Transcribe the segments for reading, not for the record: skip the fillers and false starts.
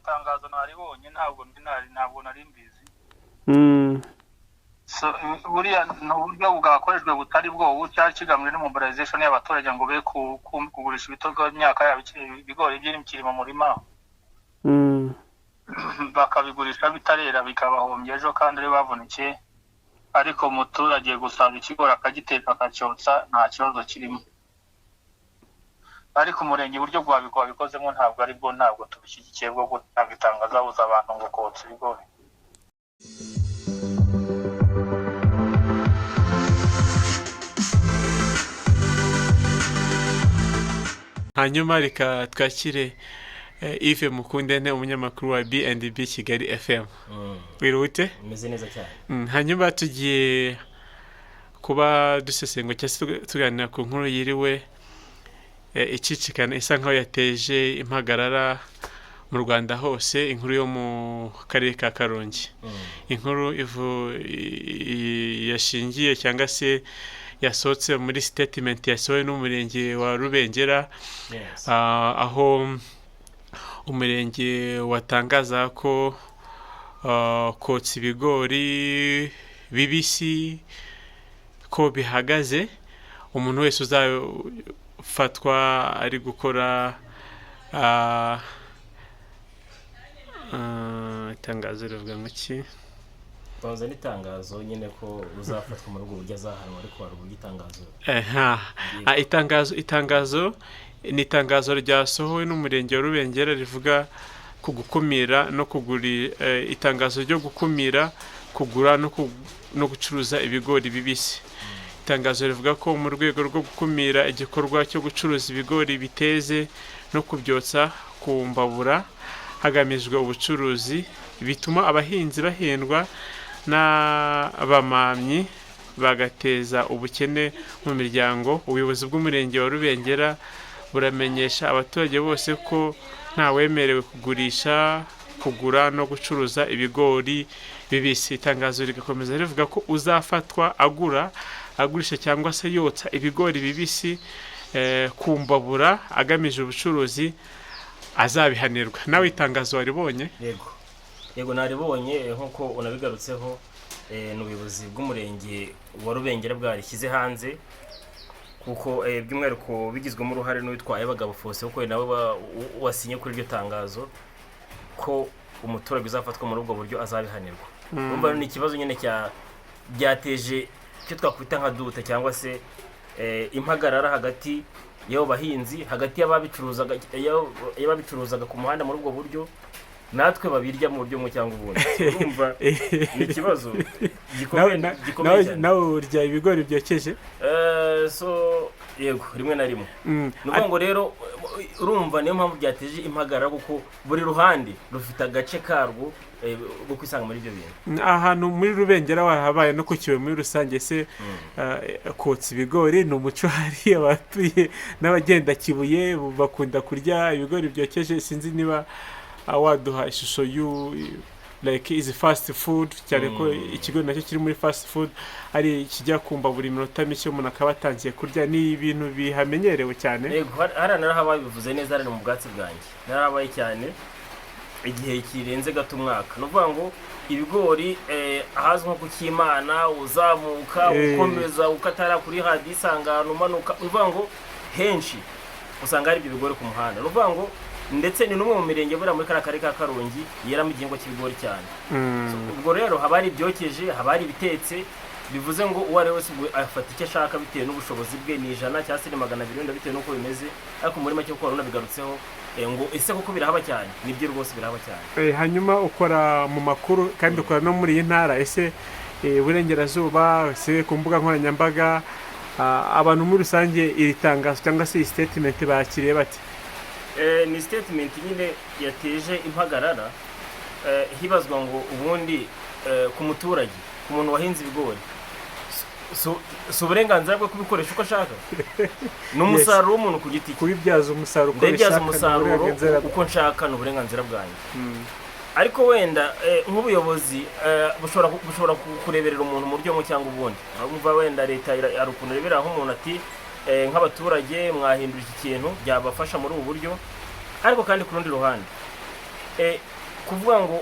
itangazo naribonye ntabwo nari mbizi. So buriya n'uburyo bwakoreshwe butari bwo cyari kigamije no mobilization y'abaturage ngo be kugurisha ibitogo imyaka yabo ibigori by'imikiri mu murima bakabigurisha bitarera bikabahombye ejo kandi ari bavunikiye, ariko umuturage gusanga ikigori akagiteka akacyotsa nta kibazo kirimo. Ariko umurenge uburyo bwabikozemo ntabwo tubishyigikiye bwo gutanga itangazo abuza abantu ngo kotsa ibigori. hanyuma reka twakire Yves Mukundente umunyamakuru wa B&B Kigali FM. Wirute? Meze neza cyane. Hanyuma tugiye kuba dusesengura cyangwa tuganira ku nkuru yiriwe icicikana isa nkaho yateje impagarara mu Rwanda hose, inkuru yo mu karere ka Karongi. Inkuru yashingiye cyangwa se yasohotse muri statement yasohowe n'umurenge wa Rubengera, aho umurenge watangaza ko kotsa ibigori bibisi ko bihagaze. Umuntu wese uzafatwa ari gukora itangazo rivuga ngo iki? Baza n'itangazo nyine ko uzafatwa mu rugo buryo azahanwa, ariko hari uburyo itangazo ni itangazo ryasohowe n'umurenge wa Rubengera rivuga ku gukumira no kugura itangazo ryo gukumira kugura no gucuruza ibigori bibisi. Itangazo rivuga ko mu rwego rwo gukumira igikorwa cyo gucuruza ibigori biteze no kubyotsa ku mbabura hagamijwe ubucuruzi bituma abahinzi bahendwa n'abamamyi bagateza ubukene mu miryango. Ubuyobozi bw'umurenge wa Rubengera buramenyesha abaturage bose ko nta wemerewe kugurisha, kugura no gucuruza ibigori bibisi. Itangazo rigakomeza rivuga ko uzafatwa agurisha cyangwa se yotsa ibigori bibisi ku mbabura agamije ubucuruzi azabihanirwa. Nawe itangazo waribonye? Yego naribonye, nkuko unabigarutseho n'ubuyobozi bw'umurenge wa Rubengera bwarishyize hanze, kuko by'umwihariko bigizwemo uruhare n'uwitwaye Abagabo Fose, kuko nawe wasinye kuri iryo tangazo ko umuturage uzafatwa muri ubwo buryo azabihanirwa. Urumva ni ikibazo nyine byateje icyo twakwita nka dute cyangwa se impagarara hagati y'abo bahinzi, hagati y'ababicuruzaga ku muhanda muri ubwo buryo natwe babirya mu buryo mu cyangwa ubundi. Urumva ni ikibazo gikomeye. Nawe urya ibigori byokeje? Yego, rimwe na rimwe. Nuko ngo rero urumva niyo mpamvu byateje impagarara, kuko buri ruhande rufite agace karwo bwo kwisanga muri ibyo bintu. Ahantu muri Rubengera wahabaye no kukiwe muri rusange se kotsa ibigori ni umuco hari abatuye n'abagenda Kibuye bakunda kurya ibigori byokeje. Sinzi niba waduha ishusho like is fast food, cyane ko ikigo nacyo kiri muri fast food ari kijya kumba buri minota mike umuntu akaba atangiye kurya. Ni ibintu bihamenyerewe cyane. Yego, harana habaye bivuze neza, ari mu bwatsi bwanjye narabaye cyane igihe kirenze gato umwaka. Nuvuga ngo ibigori ahazwi nko ku Kimana uzamuka ukomeza ukatara kuri hadi Isangano umanuka, nuvuga ngo henshi usanga ari ibigori ku muhanda. Nuvuga ngo ndetse ni numwe mu mirenge bura muri karere ka Karongi yeramo igihingwa cy'ibigori cyane. Ubwo rero habari ibyokeje, habari ibitetse, bivuze ngo uwari wese afata icyo ashaka bitewe n'ubushobozi bwe, ni 100 cyangwa se 200 bitewe n'uko bimeze. Ariko muri make uko bigarutseho ngo ese koko birahaba cyane, nibyo rwose birahaba cyane. Hanyuma ukora mu makuru kandi ukora no muri intara, ese Burengerazuba se ku mbuga nkoranyambaga abantu muri rusange iri tangazo cyangwa se statement bakiriye bati? Ni statement nyine yateje impagarara, hibazwa ngo ubundi ku muturage, ku muntu wahinze ibigori, so uburenganzira bwo kubikoresha uko ashaka, n'umusaruro w'umuntu ku giti cye, kubibyaza umusaruro uko nshaka, n'uburenganzira bwanjye. Ariko wenda nk'ubuyobozi bushobora kureberera umuntu mu buryo mu cyangwa ubundi. Urumva wenda leta ari ukuntu rebera aho umuntu ati nk'abaturage mwahindura iki kintu byabafasha muri ubu buryo. Ariko kandi ku rundi ruhande kuvuga ngo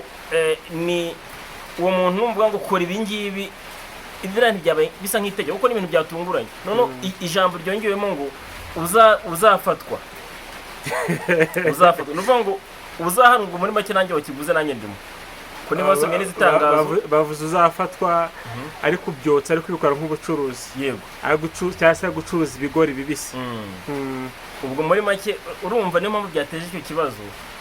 ni uwo muntu numvuga ngo kora ibi ngibi ibira ntibyabaye bisa nk'itegeko kuko n'ibintu byatunguranye none ijambo ryongewemo ngo uzafatwa nuvuga ngo uzahanurwa muri make nanjye wakiguze nanjye ndimo ko niba wasomye n'izitangazo bavuze uzafatwa ari kubyotsa ari kubikora nk'ubucuruzi yego cyangwa se gucuruza ibigori bibisi ubwo muri make urumva niyo mpamvu byateje icyo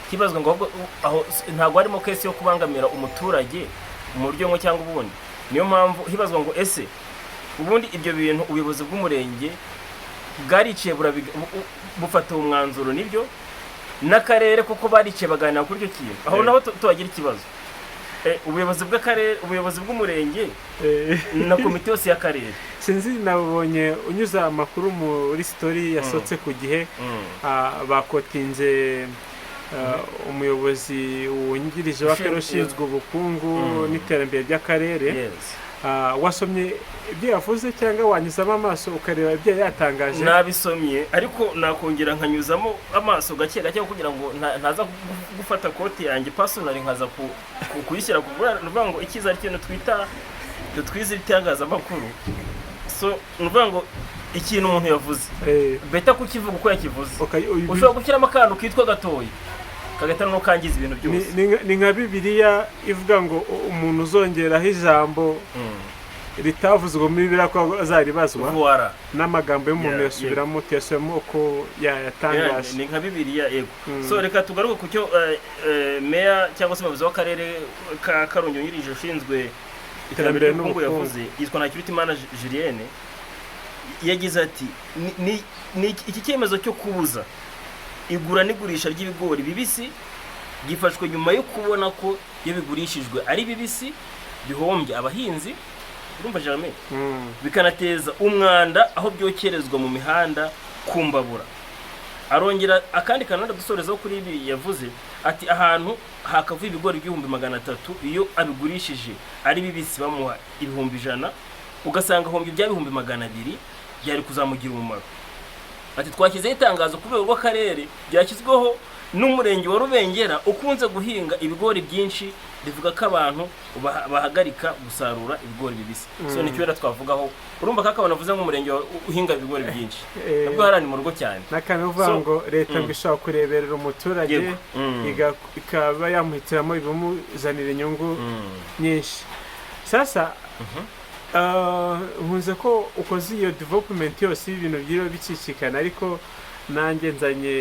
kibazo ngo aho ntabwo harimo kesi yo kubangamira umuturage mu buryo bumwe cyangwa ubundi niyo mpamvu hibazwa ngo ese ubundi ibyo bintu ubuyobozi bw'umurenge bwariciye bufata umwanzuro nibyo n'akarere kuko bariciye baganira kuri icyo kintu aho naho tuhagira ikibazo ubuyobozi bw'akarere ubuyobozi bw'umurenge na komite yose y'akarere sinzi nabonye unyuze amakuru muri story yasohotse ku gihe bakotinze umuyobozi wungirije w'akarere ushinzwe ubukungu n'iterambere ry'akarere wasomye ibyo yavuze cyangwa wanyuzamo amaso ukareba ibyo yatangaje nabisomye ariko nakongera nkanyuzamo amaso gake gake kugira ngo ntaza gufata kote yanjye personally nkaza kuyishyira ku nuvuga ngo ikiza ari kintu twize itangazamakuru so nuvuga ngo ikintu umuntu yavuze beta kukivuga uko yakivuze ushobora gushyiramo akantu kitwa gatoya kagahita n'ukangiza ibintu byose ni nka Bibiliya ivuga ngo umuntu uzongeraho ijambo ritavuzwe muri Bibiliya ko azaribazwa n'amagambo y'umuntu yasubiramo tuyasubiramo uko yatangaje ni nka Bibiliya yego so reka tugaruke ku cyo meya cyangwa se umuyobozi w'akarere ka Karongi wungirije ushinzwe iterambere n'ubukungu yavuze yitwa Ntakirutimana Julienne yagize ati iki cyemezo cyo kubuza igura n'igurisha ry'ibigori bibisi gifashwe nyuma yo kubona ko iyo bigurishijwe ari bibisi bihombye abahinzi urumva jamwe bikanateza umwanda aho byokerezwa mu mihanda kumbabura arongera akandi kananda dusorezaho kuri ibi yavuze ati ahantu hakavuye ibigori 300 iyo abigurishije ari bibisi bamuha 100 ugasanga hombye bya 200 byari kuzamugira umumaro ati twashyizeho itangazo ku rwego rw'akarere byashyizweho n'umurenge wa Rubengera ukunze guhinga ibigori byinshi rivuga ko abantu bahagarika gusarura ibigori bibisi so nicyo rero twavugaho urumva ko akabona avuze nk'umurenge uhinga ibigori byinshi nabwo harani mu rugo cyane nakane uvuga ngo leta ngishaka kureberera umuturage ikaba yamuhitiramo ibimuzanira inyungu nyinshi sasa nkunze ko ukoze iyo development yose y'ibintu byiro bicicikana ariko nanjye nzanye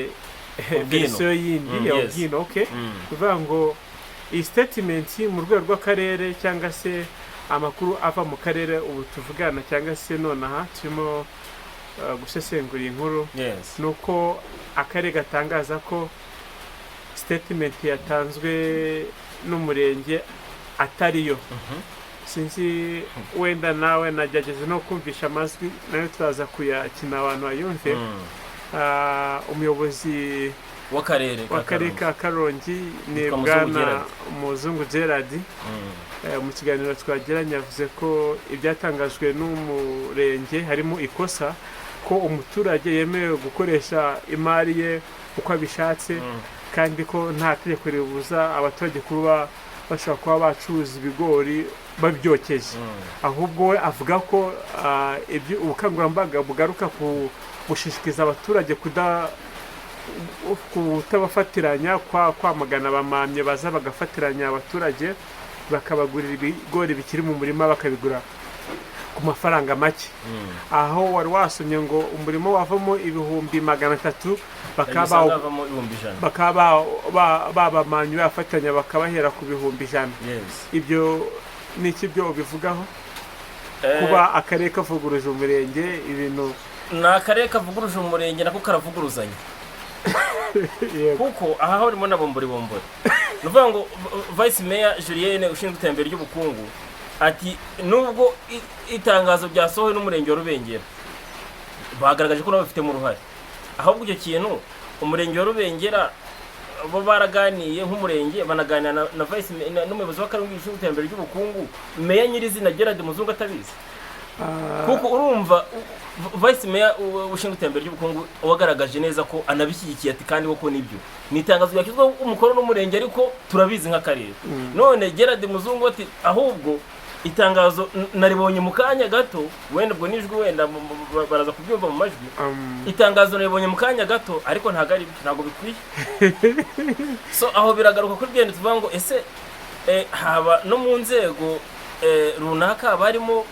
version yindi ya ubwino okay kuvuga ngo iyi statement mu rwego rw'akarere cyangwa se amakuru ava mu karere ubu tuvugana cyangwa se nonaha turimo gusesengura inkuru nuko akarere gatangaza ko statement yatanzwe n'umurenge atariyo sinzi wenda nawe najageze no kumvisha amazwi nayo turaza kuyakina abantu bayumve umuyobozi w'akarere ka Karongi ni bwana Muzungu Gerard mu kiganiro twagiranye yavuze ko ibyatangajwe n'umurenge harimo ikosa ko umuturage yemerewe gukoresha imari ye uko abishatse kandi ko nta tegeko ribuza abaturage kuba bashobora kuba bacuruza ibigori babyokeje ahubwo we avuga ko ubukangurambaga bugaruka ku gushishikariza abaturage kutabafatiranya kwamagana abamamye baza bagafatiranya abaturage bakabagurira ibigori bikiri mu murima bakabigura ku mafaranga make aho wari wasomye ngo umurimo wavamo 300 bakaba babamanyu bafatanya bakabahera ku 100 ibyo niki byo ubivugaho kuba akarere kavuguruje umurenge ibintu na akarere kavuguruje umurenge nako karavuguruzanya kuko aha harimo nabombori nuvuga ngo Vice Mayor Julienne ushinzwe iterambere ry'ubukungu ati nubwo itangazo ryasohowe n'umurenge wa Rubengera bagaragaje ko nabo bafite mu ruhare ahubwo icyo kintu umurenge wa Rubengera bo baraganiye nk'umurenge banaganira na Vice n'umuyobozi w'akarere ushinzwe iterambere ry'ubukungu Mayor nyirizina Gerard Muzungu atabizi kuko urumva vice mayor ushinzwe iterambere ry'ubukungu wagaragaje neza ko anabishyigikiye ati kandi koko nibyo ni itangazo ryashyizweho umukono n'umurenge ariko turabizi nk'akarere none Gerard Muzungu ati ahubwo itangazo naribonye mu kanya gato wenda ubwo nijwi wenda baraza kubyumva mu majwi itangazo naribonye mu kanya gato ariko ntago bikwiye so aho biragaruka kuri byende tuvuga ngo ese haba no mu nzego runaka barimo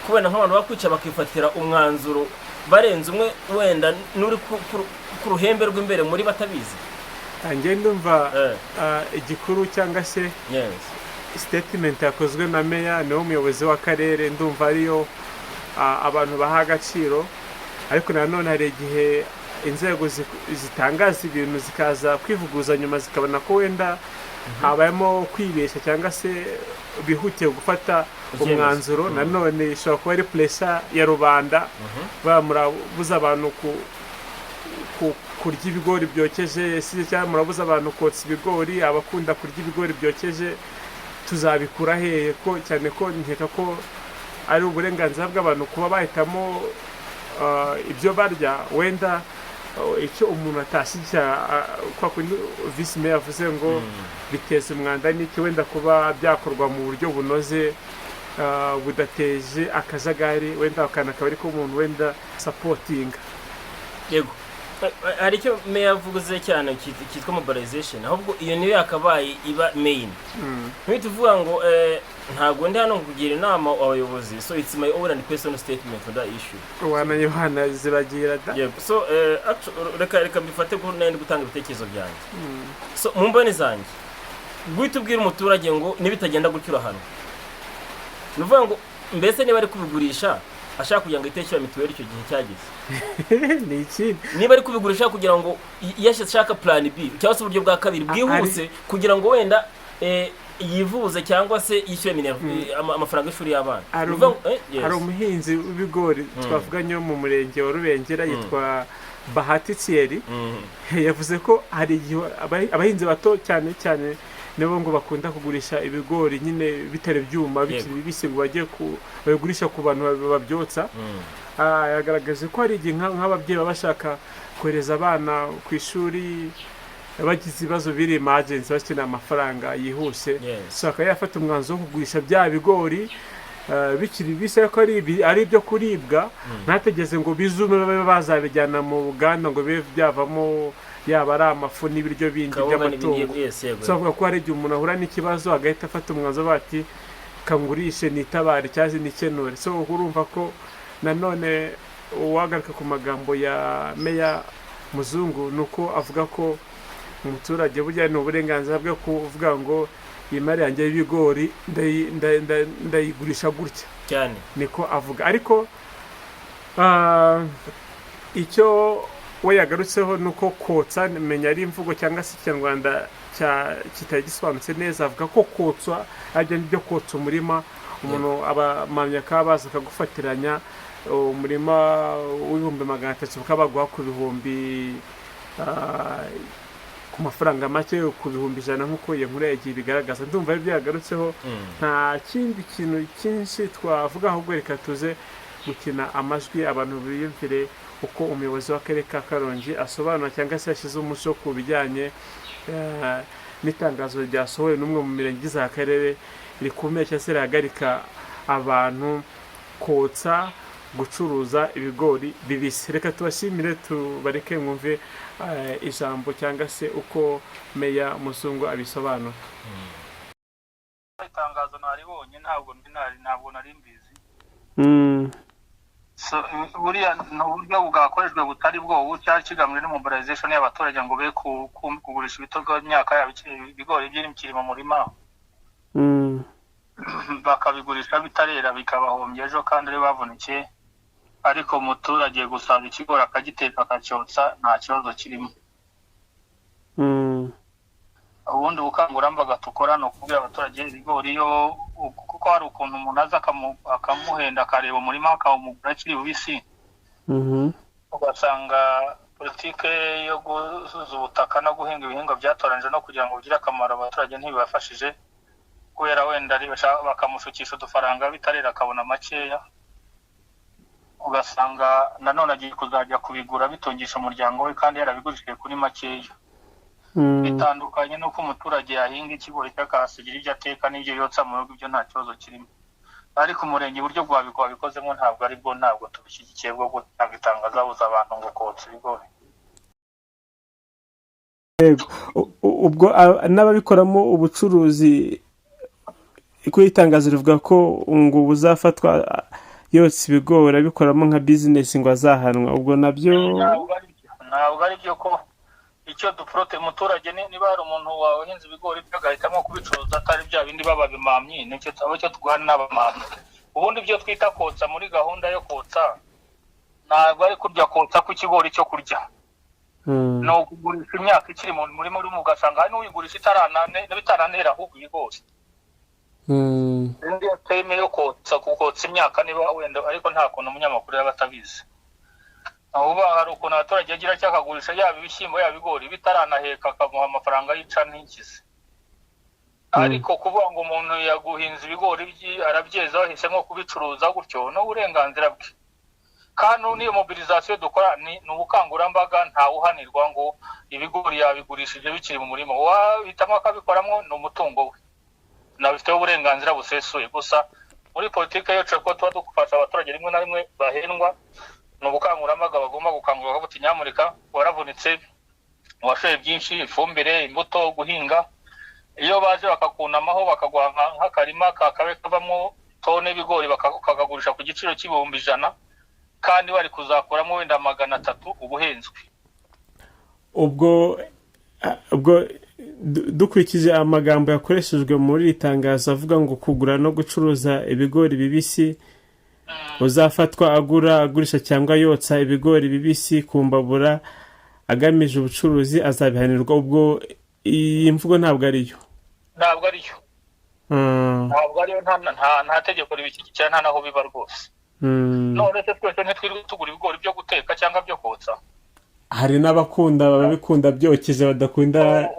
kubera nk'abantu bakwica bakifatira umwanzuro barenze umwe wenda nuri ku ruhembe rw'imbere muri batabizi ngiye ndumva igikuru cyangwa se statement yakozwe na meya niwo muyobozi w'akarere ndumva ariyo abantu baha agaciro ariko nanone hari igihe inzego zitangaza ibintu zikaza kwivuguza nyuma zikabona ko wenda habayemo kwibeshya cyangwa se bihutiye gufata umwanzuro nanone ishobora kuba ari pressure ya rubanda murabuza abantu kurya ibigori byokeje cyangwa murabuza abantu kotsa ibigori abakunda kurya ibigori byokeje tuzabikura hehe ko cyane ko nkeka ko ari uburenganzira bw'abantu kuba bahitamo ibyo barya wenda icyo umuntu atashyigikira kwa kundi vice mayor yavuze ngo biteza umwanda n'iki wenda kuba byakorwa mu buryo bunoze budateje akajagari wenda akaba ari ko umuntu wenda supportinga yego hari icyo meya avuze cyane cyitwa mobilization ahubwo iyo niyo yakabaye iba main ntituvuga ngo ntago ndi hano kugira inama abayobozi so it's my own and personal statement on that issue wananye bana zibagira da yego so reka mbifate ko nende gutanga ibitekerezo byanjye so mu mbone zanjye guhita ubwira umuturage ngo nibitagenda gucyura hano nuvuga ngo mbese niba ari kubigurisha ashaka kugira ngo itekera mituweli icyo gihe cyageze ni iki niba ari kubigurisha kugira ngo yashaka plan B cyangwa se uburyo bwa kabiri bwihuse kugira ngo wenda yivuze cyangwa se yishyure amafaranga y'ishuri y'abana hari umuhinzi w'ibigori twavuganye mu murenge wa Rubengera yitwa Bahati Thierry yavuze ko hari abahinzi bato cyane cyane nibo ngo bakunda kugurisha ibigori nyine bitare byuma bikiri bibisi ngo bajye babigurisha ku bantu babyotsa yagaragaje ko hari igihe nk'ababyeyi bashaka kohereza abana ku ishuri bagize ibibazo biri emergency bakeneye amafaranga yihuse so akayafata umwanzuro wo kugurisha bya bigori bikiri bisa ko ari ibyo kuribwa ntategeze ngo bizume babe bazabijyana mu Uganda ngo bibe byavamo yaba ari amafu n'ibiryo bindi by'amatungo so avuga ko hari igihe umuntu ahura n'ikibazo agahita afata umwanzuro bati kangurishe nitabare cyangwa nikenure so urumva ko nanone uwagaruka ku magambo ya meya Muzungu nuko avuga ko umuturage burya ni uburenganzira bwo kuvuga ngo imari yanjye y'ibigori ndayigurisha gutya cyane niko avuga ariko icyo we yagarutseho nuko kotsa menya ari imvugo cyangwa se ikinyarwanda kitari gisobanutse neza avuga ko kotswa ajya n'ibyo kotsa umurima umuntu abamamya kabaza akagufatiranya umurima w'ibihumbi 300 ukabaguha ku bihumbi ku mafaranga make ku bihumbi 100 nk'uko iyo nkuru yagiye bigaragaza ndumva ari byagarutseho nta kindi kintu cyinshi twavuga ahubwo reka tuze gukina amajwi abantu biyumvire uko umuyobozi w'akarere ka Karongi asobanura cyangwa se yashyize umuco ku bijyanye n'itangazo ryasohowe n'umwe mu mirenge z'akarere rikumeye cyangwa se rihagarika abantu kotsa gucuruza ibigori bibisi reka tubashimire tubareke mwumve ijambo cyangwa se uko meya Muzungu abisobanura itangazo naribonye ntabwo nari mbizi so buriya n'uburyo bwakoreshwe butari bwo cyari kigamije no mobilization y'abaturage ngo be kugurisha ibitogo imyaka yabo ibigori by'imikiri mu murima bakabigurisha bitarera bikabahombye ejo kandi ari bavunikiye ariko umuturage gusanga ikigori akagiteka akacyotsa nta kibazo kirimo ubundi bukangurambaga tukora no kubwira abaturage ibigori yo kuko hari ukuntu umuntu aza akamuhenda akareba umurima akawumugura akiri bubisi ugasanga politike yo gusuza ubutaka no guhinga ibihingwa byatoranije no kugira ngo bigire akamaro abaturage ntibibafashije kubera wenda bakamushukisha udufaranga bitarera akabona makeya ugasanga nanone agiye kuzajya kubigura bitungisha umuryango we kandi yarabigurishije kuri makeya. Bitandukanye n'uko umuturage yahinga ikigori cy'akahasigira ibyo ateka n'ibyo yotsa mu rugo, ibyo nta kibazo kirimo. Ariko umurenge uburyo bwabikozemo ntabwo tubishyigikiye bwo gutanga itangazo abuza abantu ngo kotsa ibigori. Ubwo n'ababikoramo ubucuruzi kuri itangazo rivuga ko ngo buzafatwa yotsa ibigori abikoramo nka bizinesi ngo azahanwa, ubwo nabyo ntabwo ari byo. Ko icyo duporote umuturage niba hari umuntu wahinze ibigori byo agahitamo kubicuruza atari bya bindi baba bimamyi, nicyo tugana n'abamamyi. Ubundi byo twita kotsa muri gahunda yo kotsa ntabwo ari kurya kotsa ku kigori cyo kurya, ni ukugurisha imyaka ikiri mu murima urimo, ugasanga hari n'uyigurisha bitaranera ahubwo ibigori. Indi teme yo kotsa imyaka niba wenda, ariko nta kuntu umunyamakuru yaba atabizi. Ubu hari ukuntu abaturage agira cyakagurisha yaba ibishyimbo yaba ibigori bitaranaheka akamuha amafaranga yica ntikize. Ariko kuvuga ngo umuntu yaguhinze ibigori arabyeza wahisemo kubicuruza gutyo n'uburenganzira bwe. Kandi n'iyo mobilizasiyo dukora ni ubukangurambaga, ntawuhanirwa ngo ibigori yabigurishije bikiri mu murima, wahitamo akabikoramo ni umutungo we, nabifiteho uburenganzira busesuye. Gusa muri politiki yacu ko tuba dufasha abaturage rimwe na rimwe bahendwa, ni ubukangurambaga bagomba gukangurira bakavuga nyamurika waravunitse, washoye byinshi, ifumbire, imbuto, guhinga. Iyo baje bakakunamaho bakaguha nk'akarima kakabe kavamo tone y'ibigori bakakagurisha ku giciro cy'ibihumbi 100, kandi bari kuzakuramo wenda 300, ubuhenzwe. Ubwo dukurikije amagambo yakoreshejwe muri itangazo avuga ngo kugura no gucuruza ibigori bibisi, uzafatwa agurisha cyangwa yotsa ibigori bibisi ku mbabura agamije ubucuruzi azabihanirwa. Ubwo iyi mvugo ntabwo ariyo. Ntabwo ariyo, nta tegeko ribishyigikira, nta naho biba rwose. None se twese ntitwirirwe tugura ibigori byo guteka cyangwa byo kotsa? Hari babikunda byokeje badakunda.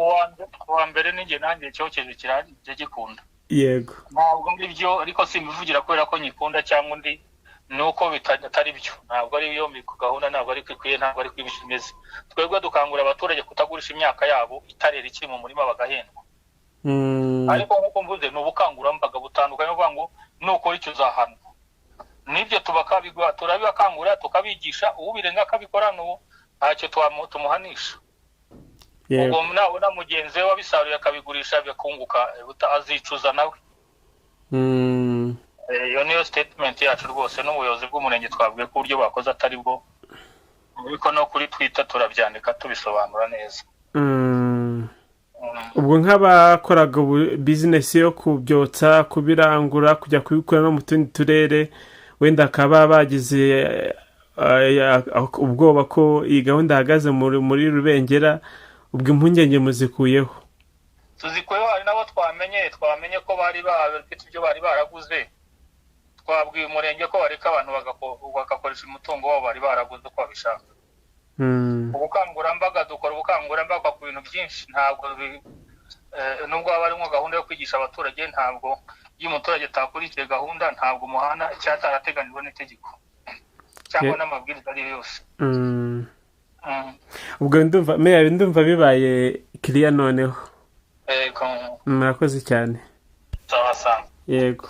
Uwa mbere ninjye nanjye cyokeje kirajya gikunda. Yego. Ntabwo ari byo, ariko simbivugira kubera ko nyikunda cyangwa undi nuko bitari byo. Ntabwo ari yo gahunda, ntabwo ari kwikwiye, ntabwo ari kwibishimeze. Twebwe dukangurira abaturage kutagurisha imyaka yabo itarera ikiri mu murima bagahendwa. Ariko nk'uko mvuze ni ubukangurambaga butandukanye, uvuga ngo nukora icyo uzahanwa. Nibyo turabibakangurira tukabigisha, ubirenga akabikora ntacyo tumuhanisha. Ubwo nabona mugenzi we wabisaruye akabigurisha bikunguka, azicuza nawe. Iyo niyo statement yacu rwose n'ubuyobozi bw'umurenge twabwiye ko uburyo bakoze atari bwo, ariko no kuri Twitter turabyandika tubisobanura neza. Ubwo nk'abakoraga bizinesi yo kubyotsa, kubirangura, kujya kubikora no mu tundi turere, wenda akaba bagize ubwoba ko iyi gahunda ihagaze muri Rubengera, ubwo impungenge muzikuyeho? Tuzikuyeho. Hari nabo twamenye ko bari bafite ibyo bari baraguze, twabwiye umurenge ko bareka abantu bagakoresha umutungo wabo bari baraguze uko babishaka. Ubukangurambaga dukora ubukangurambaga ku bintu byinshi, ntabwo nubwo haba harimo gahunda yo kwigisha abaturage, ntabwo iyo umuturage atakurikiye gahunda ntabwo umuhana icyatarateganijwe n'itegeko cyangwa n'amabwiriza ari yose. Ubwo ndumva bibaye kiriya noneho. Murakoze cyane. Sawa. Yego.